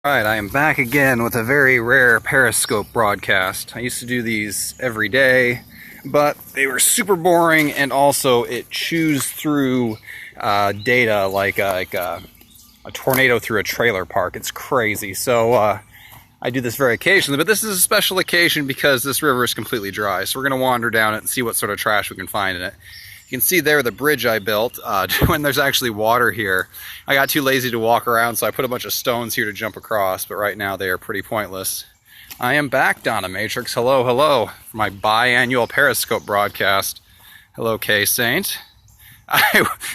Alright, I am back again with a very rare Periscope broadcast. I used to do these every day, but they were super boring, and also it chews through data like a tornado through a trailer park. It's crazy. So I do this very occasionally, but this is a special occasion because this river is completely dry. So we're going to wander down it and see what sort of trash we can find in it. You can see there the bridge I built when there's actually water here. I got too lazy to walk around, so I put a bunch of stones here to jump across, but right now they are pretty pointless. I am back, Donna Matrix. Hello, hello, for my biannual Periscope broadcast. Hello, K-Saint.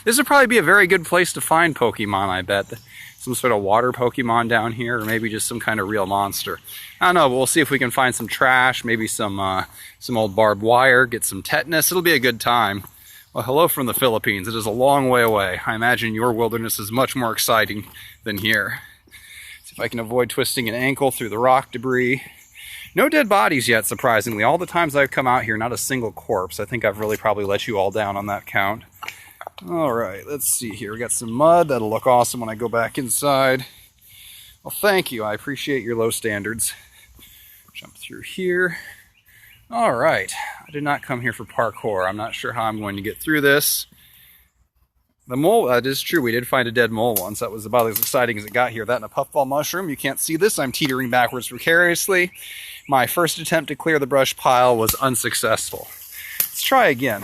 This would probably be a very good place to find Pokemon, I bet. Some sort of water Pokemon down here, or maybe just some kind of real monster. I don't know, but we'll see if we can find some trash, maybe some old barbed wire, get some tetanus. It'll be a good time. Well, hello from the Philippines. It is a long way away. I imagine your wilderness is much more exciting than here. See if I can avoid twisting an ankle through the rock debris. No dead bodies yet, surprisingly. All the times I've come out here, not a single corpse. I think I've really probably let you all down on that count. All right, let's see here. We got some mud. That'll look awesome when I go back inside. Well, thank you. I appreciate your low standards. Jump through here. All right, I did not come here for parkour. I'm not sure how I'm going to get through this. The mole, that is true. We did find a dead mole once. That was about as exciting as it got here. That and a puffball mushroom. You can't see this. I'm teetering backwards precariously. My first attempt to clear the brush pile was unsuccessful. Let's try again.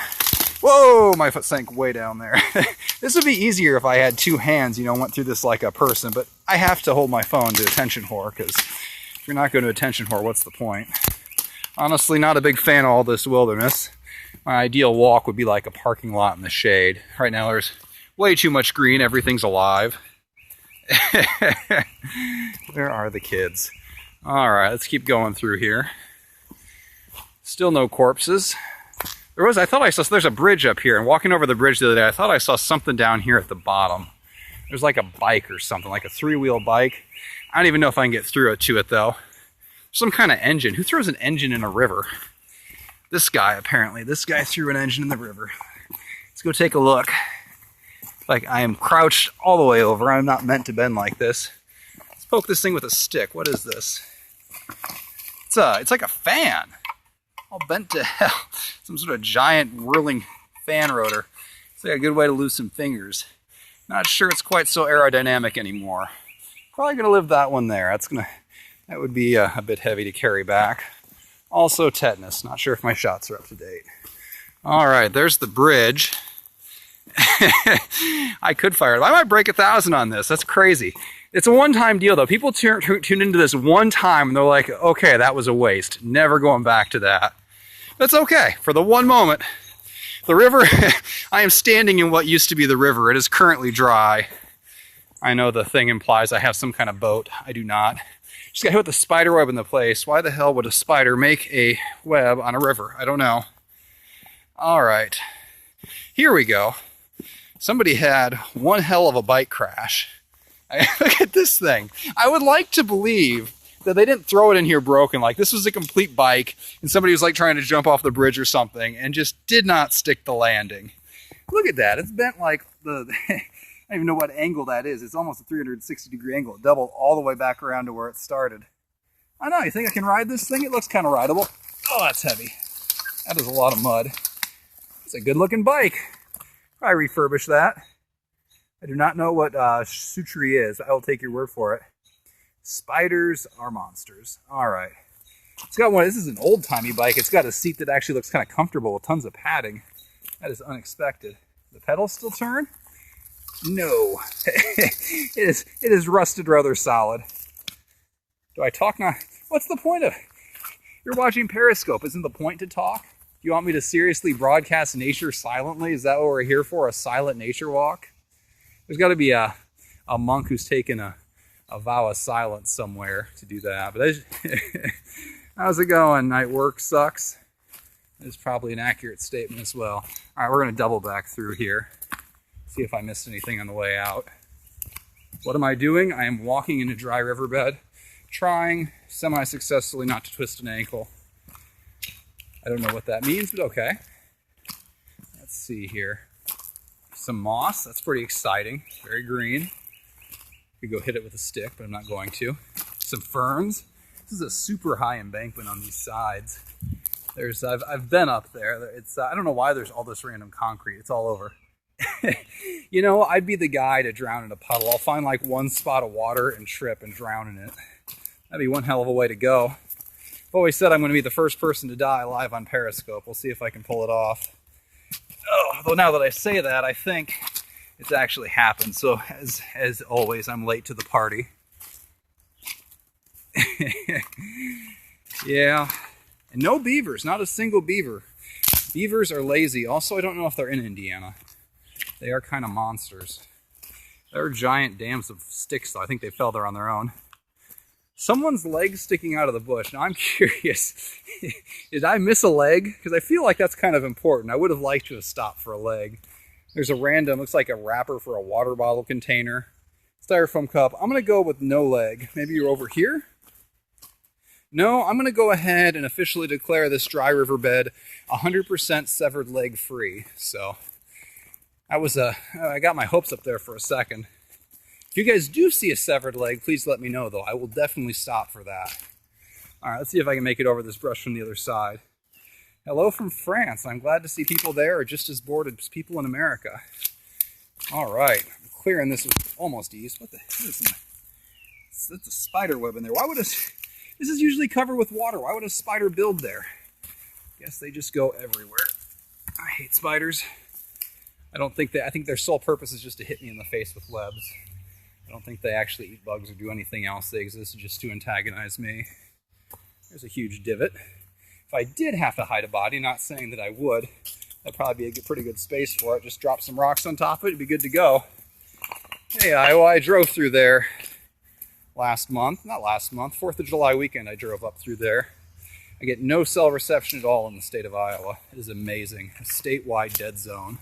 Whoa, my foot sank way down there. This would be easier if I had two hands, went through this like a person, but I have to hold my phone to attention whore, because if you're not going to attention whore, what's the point? Honestly, not a big fan of all this wilderness. My ideal walk would be like a parking lot in the shade. Right now there's way too much green, everything's alive. Where are the kids? Alright, let's keep going through here. Still no corpses. I thought I saw, there's a bridge up here, and walking over the bridge the other day, I thought I saw something down here at the bottom. There's like a bike or something, like a three-wheel bike. I don't even know if I can get through it to it though. Some kind of engine. Who throws an engine in a river? This guy, apparently. This guy threw an engine in the river. Let's go take a look. Like I am crouched all the way over. I'm not meant to bend like this. Let's poke this thing with a stick. What is this? It's like a fan. All bent to hell. Some sort of giant whirling fan rotor. It's like a good way to lose some fingers. Not sure it's quite so aerodynamic anymore. Probably gonna leave that one there. That would be a bit heavy to carry back. Also tetanus. Not sure if my shots are up to date. All right, there's the bridge. I could fire it. I might break 1,000 on this. That's crazy. It's a one-time deal, though. People tune into this one time, and they're like, okay, that was a waste. Never going back to that. That's okay. For the one moment. The river, I am standing in what used to be the river. It is currently dry. I know the thing implies I have some kind of boat. I do not. Just got hit with a spider web in the place. Why the hell would a spider make a web on a river? I don't know. All right. Here we go. Somebody had one hell of a bike crash. Look at this thing. I would like to believe that they didn't throw it in here broken. Like this was a complete bike and somebody was like trying to jump off the bridge or something and just did not stick the landing. Look at that. It's bent like I don't even know what angle that is. It's almost a 360-degree angle. It doubled all the way back around to where it started. I know, you think I can ride this thing? It looks kind of rideable. Oh, that's heavy. That is a lot of mud. It's a good-looking bike. Probably refurbish that. I do not know what Sutri is. I will take your word for it. Spiders are monsters. All right. It's got one. This is an old-timey bike. It's got a seat that actually looks kind of comfortable with tons of padding. That is unexpected. The pedals still turn? No. It is rusted rather solid. Do I talk now? What's the point of it? You're watching Periscope. Isn't the point to talk? Do you want me to seriously broadcast nature silently? Is that what we're here for? A silent nature walk? There's got to be a monk who's taken a vow of silence somewhere to do that. But how's it going? Night work sucks. That's probably an accurate statement as well. All right, we're going to double back through here. See if I missed anything on the way out. What am I doing? I am walking in a dry riverbed, trying semi-successfully not to twist an ankle. I don't know what that means, but okay. Let's see here. Some moss. That's pretty exciting. Very green. Could go hit it with a stick, but I'm not going to. Some ferns. This is a super high embankment on these sides. I've been up there. It's I don't know why there's all this random concrete. It's all over. You know, I'd be the guy to drown in a puddle. I'll find like one spot of water and trip and drown in it. That'd be one hell of a way to go. I've always said I'm going to be the first person to die live on Periscope. We'll see if I can pull it off. Oh, though now that I say that, I think it's actually happened. So as always, I'm late to the party. Yeah. And no beavers, not a single beaver. Beavers are lazy. Also, I don't know if they're in Indiana. They are kind of monsters. They're giant dams of sticks, though. I think they fell there on their own. Someone's leg sticking out of the bush. Now, I'm curious. Did I miss a leg? Because I feel like that's kind of important. I would have liked to have stopped for a leg. There's a random, looks like a wrapper for a water bottle container. Styrofoam cup. I'm going to go with no leg. Maybe you're over here? No, I'm going to go ahead and officially declare this dry riverbed 100% severed leg free. So I got my hopes up there for a second. If you guys do see a severed leg, please let me know, though. I will definitely stop for that. All right, let's see if I can make it over this brush from the other side. Hello from France. I'm glad to see people there are just as bored as people in America. All right, I'm clearing this with almost ease. What the hell is that? That's a spider web in there. Why would this is usually covered with water. Why would a spider build there? Guess they just go everywhere. I hate spiders. I think their sole purpose is just to hit me in the face with webs. I don't think they actually eat bugs or do anything else. They exist just to antagonize me. There's a huge divot. If I did have to hide a body, not saying that I would, that'd probably be a pretty good space for it. Just drop some rocks on top of it, it'd be good to go. Hey, Iowa, I drove through there not last month, 4th of July weekend I drove up through there. I get no cell reception at all in the state of Iowa. It is amazing. A statewide dead zone.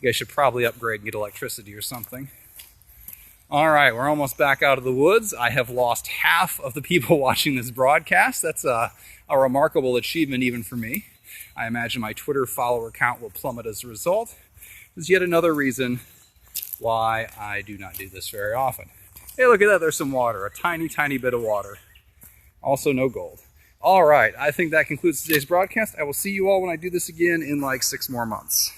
You guys should probably upgrade and get electricity or something. All right, we're almost back out of the woods. I have lost half of the people watching this broadcast. That's a remarkable achievement even for me. I imagine my Twitter follower count will plummet as a result. There's yet another reason why I do not do this very often. Hey, look at that. There's some water, a tiny, tiny bit of water. Also no gold. All right, I think that concludes today's broadcast. I will see you all when I do this again in like 6 more months.